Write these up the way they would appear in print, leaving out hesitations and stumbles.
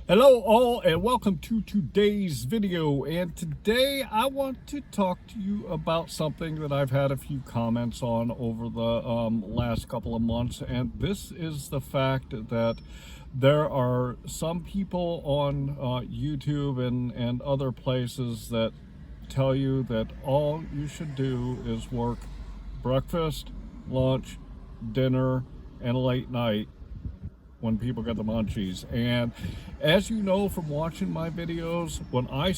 Hello all and welcome to today's video, and today I want to talk to you about something that I've had a few comments on over the last couple of months, and this is the fact that there are some people on YouTube and other places that tell you that all you should do is work breakfast, lunch, dinner, and late night when people get the munchies. And as you know from watching my videos, when I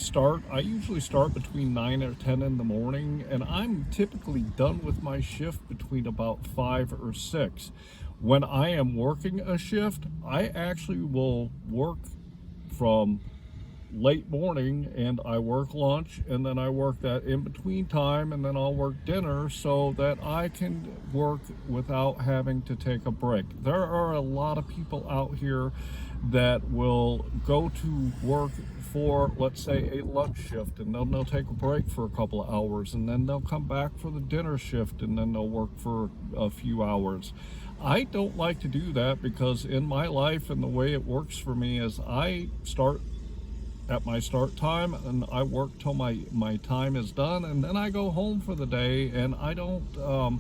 usually start between 9 or 10 in the morning, and I'm typically done with my shift between about 5 or 6. When I am working a shift, I actually will work from late morning and I work lunch, and then I work that in between time, and then I'll work dinner so that I can work without having to take a break. There are a lot of people out here that will go to work for, let's say, a lunch shift, and then they'll take a break for a couple of hours, and then they'll come back for the dinner shift, and then they'll work for a few hours. I don't like to do that, because in my life and the way it works for me is I start at my start time and I work till my time is done, and then I go home for the day, and I don't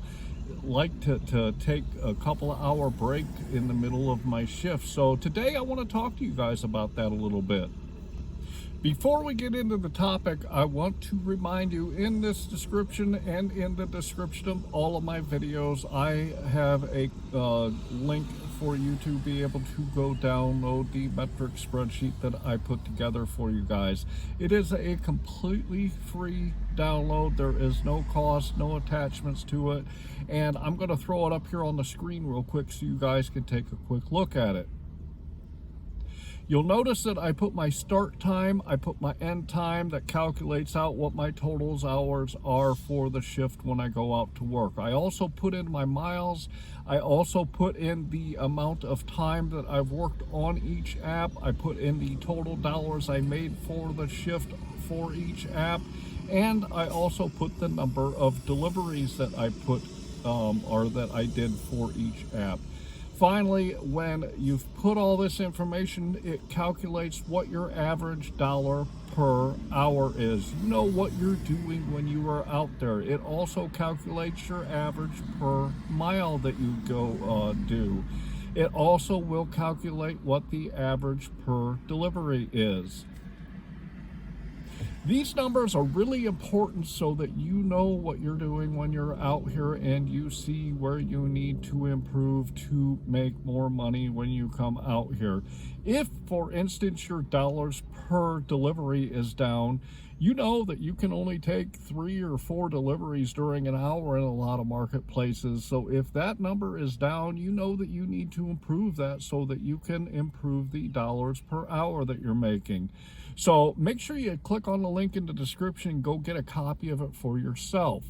like to take a couple of hour break in the middle of my shift. So today I want to talk to you guys about that a little bit. Before we get into the topic, I want to remind you, in this description and in the description of all of my videos, I have a link for you to be able to go download the metric spreadsheet that I put together for you guys. It is a completely free download. There is no cost, no attachments to it, and I'm going to throw it up here on the screen real quick so you guys can take a quick look at it. You'll notice that I put my start time, I put my end time, that calculates out what my totals hours are for the shift when I go out to work. I also put in my miles. I also put in the amount of time that I've worked on each app. I put in the total dollars I made for the shift for each app. And I also put the number of deliveries that I put or that I did for each app. Finally, when you've put all this information, it calculates what your average dollar per hour is. You know what you're doing when you are out there. It also calculates your average per mile that you go do. It also will calculate what the average per delivery is. These numbers are really important so that you know what you're doing when you're out here, and you see where you need to improve to make more money when you come out here. If, for instance, your dollars per delivery is down, you know that you can only take 3 or 4 deliveries during an hour in a lot of marketplaces. So if that number is down, you know that you need to improve that so that you can improve the dollars per hour that you're making. So make sure you click on the link in the description and go get a copy of it for yourself.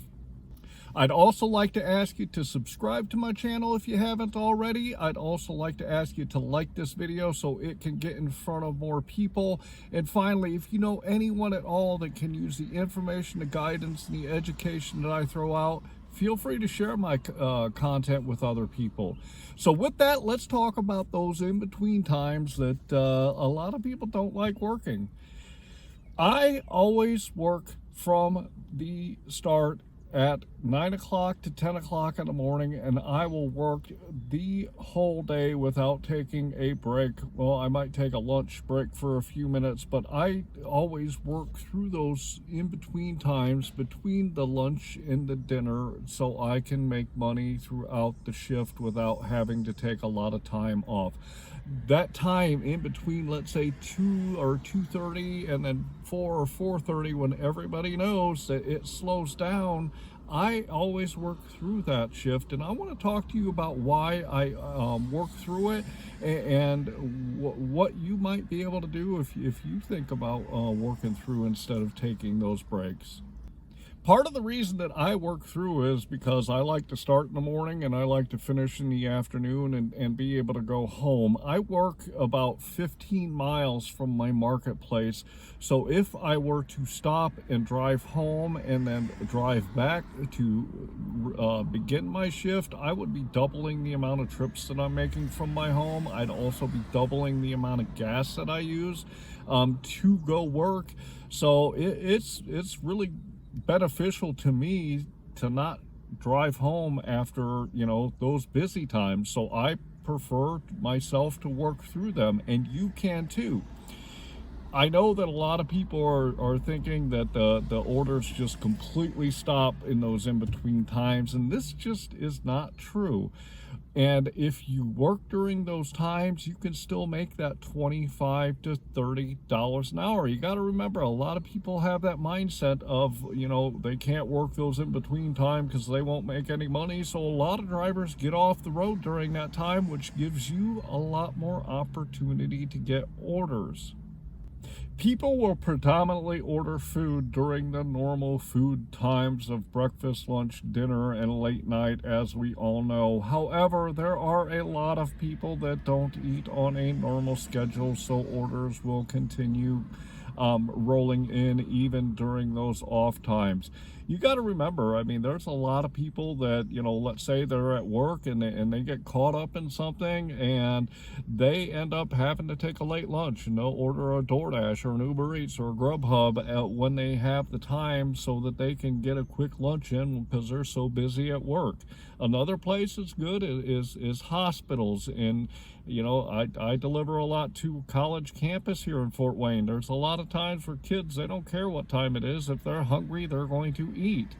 I'd also like to ask you to subscribe to my channel if you haven't already. I'd also like to ask you to like this video so it can get in front of more people. And finally, if you know anyone at all that can use the information, the guidance, and the education that I throw out, feel free to share my content with other people. So with that, let's talk about those in-between times that a lot of people don't like working. I always work from the start at 9 o'clock to 10 o'clock in the morning, and I will work the whole day without taking a break. Well, I might take a lunch break for a few minutes, but I always work through those in-between times between the lunch and the dinner so I can make money throughout the shift without having to take a lot of time off. That time in between, let's say 2 or 2:30 and then 4 or 4:30, when everybody knows that it slows down, I always work through that shift. And I want to talk to you about why I work through it, and what you might be able to do if you think about working through instead of taking those breaks. Part of the reason that I work through is because I like to start in the morning and I like to finish in the afternoon and be able to go home. I work about 15 miles from my marketplace. So if I were to stop and drive home and then drive back to begin my shift, I would be doubling the amount of trips that I'm making from my home. I'd also be doubling the amount of gas that I use to go work. So it's really beneficial to me to not drive home after, those busy times. So I prefer myself to work through them, and you can too. I know that a lot of people are thinking that the orders just completely stop in those in-between times, and this just is not true. And if you work during those times, you can still make that $25 to $30 an hour. You got to remember, a lot of people have that mindset of, they can't work those in-between time because they won't make any money. So a lot of drivers get off the road during that time, which gives you a lot more opportunity to get orders. People will predominantly order food during the normal food times of breakfast, lunch, dinner, and late night, as we all know. However, there are a lot of people that don't eat on a normal schedule, so orders will continue rolling in even during those off times. You got to remember, there's a lot of people that, let's say they're at work and they get caught up in something and they end up having to take a late lunch, and they'll order a DoorDash or an Uber Eats or a GrubHub when they have the time so that they can get a quick lunch in because they're so busy at work. Another place that's good is hospitals. And I deliver a lot to college campus here in Fort Wayne. There's a lot of times for kids, they don't care what time it is. If they're hungry, they're going to eat.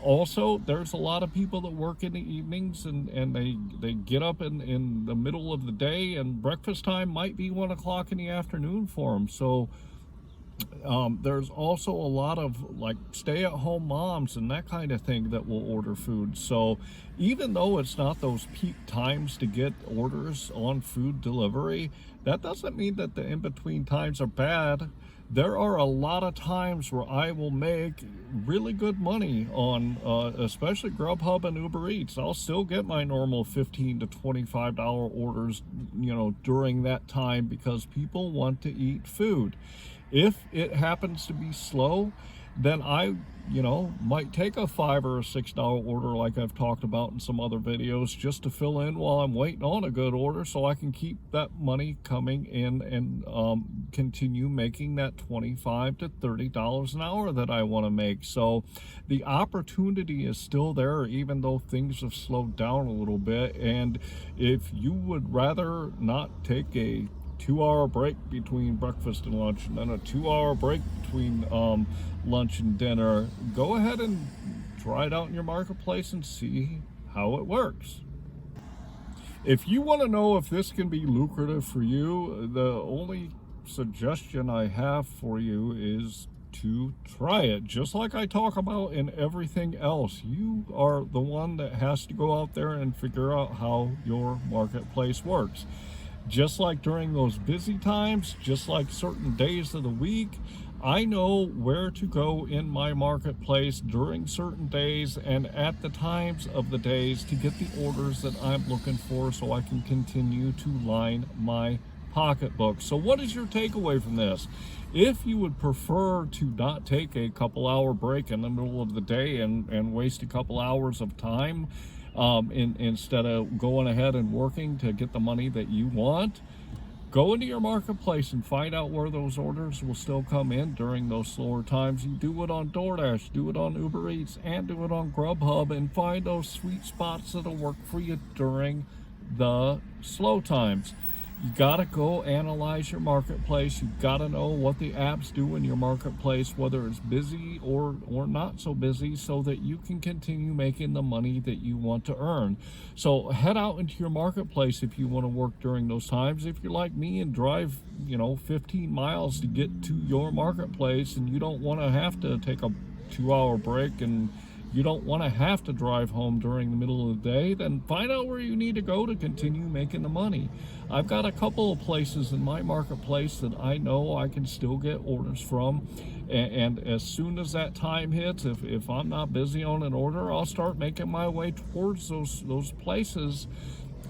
Also, there's a lot of people that work in the evenings and they get up in the middle of the day, and breakfast time might be 1 o'clock in the afternoon for them. So there's also a lot of like stay-at-home moms and that kind of thing that will order food. So even though it's not those peak times to get orders on food delivery, that doesn't mean that the in-between times are bad. There are a lot of times where I will make really good money on especially GrubHub and Uber Eats. I'll still get my normal $15 to $25 orders, during that time, because people want to eat food. If it happens to be slow, then I, might take a $5 or $6 order like I've talked about in some other videos, just to fill in while I'm waiting on a good order, so I can keep that money coming in and continue making that $25 to $30 an hour that I want to make. So the opportunity is still there, even though things have slowed down a little bit. And if you would rather not take a 2-hour break between breakfast and lunch, and then a 2-hour break between lunch and dinner, go ahead and try it out in your marketplace and see how it works. If you want to know if this can be lucrative for you, the only suggestion I have for you is to try it. Just like I talk about in everything else, you are the one that has to go out there and figure out how your marketplace works. Just like during those busy times, just like certain days of the week, I know where to go in my marketplace during certain days and at the times of the days to get the orders that I'm looking for, so I can continue to line my pocketbook. So what is your takeaway from this? If you would prefer to not take a couple-hour break in the middle of the day and waste a couple hours of time, instead of going ahead and working to get the money that you want, go into your marketplace and find out where those orders will still come in during those slower times. You do it on DoorDash, do it on Uber Eats, and do it on GrubHub, and find those sweet spots that'll work for you during the slow times. You gotta go analyze your marketplace. You gotta know what the apps do in your marketplace, whether it's busy or not so busy, so that you can continue making the money that you want to earn. So head out into your marketplace if you want to work during those times. If you're like me and drive 15 miles to get to your marketplace, and you don't want to have to take a 2-hour break and you don't want to have to drive home during the middle of the day, then find out where you need to go to continue making the money. I've got a couple of places in my marketplace that I know I can still get orders from, and as soon as that time hits, if I'm not busy on an order, I'll start making my way towards those places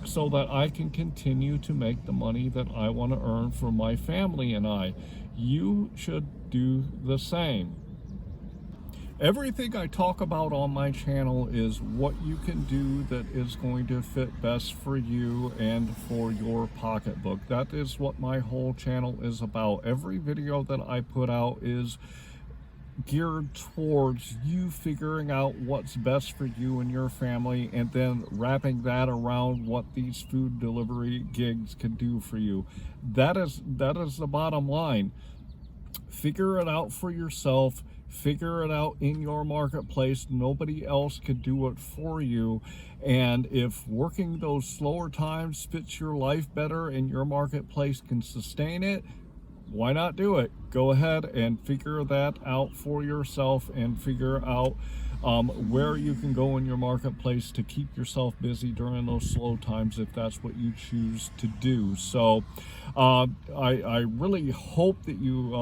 so that I can continue to make the money that I want to earn for my family and I. You should do the same. Everything I talk about on my channel is what you can do that is going to fit best for you and for your pocketbook. That is what my whole channel is about. Every video that I put out is geared towards you figuring out what's best for you and your family, and then wrapping that around what these food delivery gigs can do for you. That is the bottom line. Figure it out for yourself. Figure it out in your marketplace. Nobody else could do it for you. And if working those slower times fits your life better and your marketplace can sustain it, why not do it? Go ahead and figure that out for yourself, and figure out where you can go in your marketplace to keep yourself busy during those slow times, if that's what you choose to do. So I really hope that you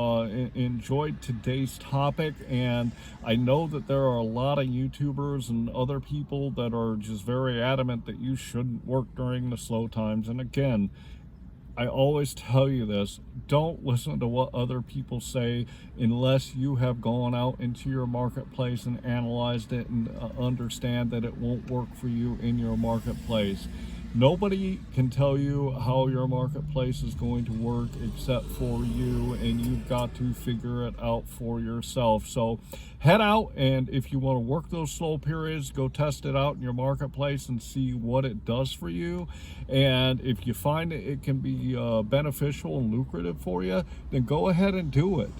enjoyed today's topic, and I know that there are a lot of YouTubers and other people that are just very adamant that you shouldn't work during the slow times. And again, I always tell you this: don't listen to what other people say unless you have gone out into your marketplace and analyzed it and understand that it won't work for you in your marketplace. Nobody can tell you how your marketplace is going to work except for you, and you've got to figure it out for yourself. So head out, and if you want to work those slow periods, go test it out in your marketplace and see what it does for you. And if you find it can be beneficial and lucrative for you, then go ahead and do it.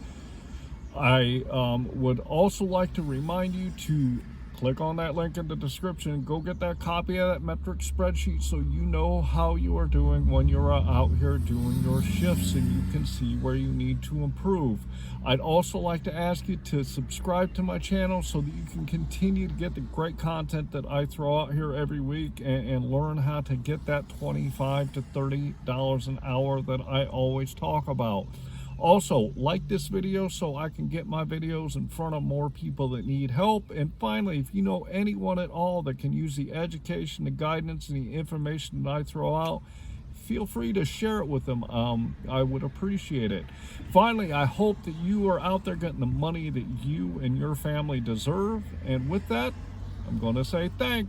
I would also like to remind you to click on that link in the description. Go get that copy of that metric spreadsheet so you know how you are doing when you're out here doing your shifts, and you can see where you need to improve. I'd also like to ask you to subscribe to my channel so that you can continue to get the great content that I throw out here every week, and learn how to get that $25 to $30 an hour that I always talk about. Also, like this video so I can get my videos in front of more people that need help. And finally, if you know anyone at all that can use the education, the guidance, and the information that I throw out, feel free to share it with them. I would appreciate it. Finally, I hope that you are out there getting the money that you and your family deserve. And with that, I'm going to say thanks.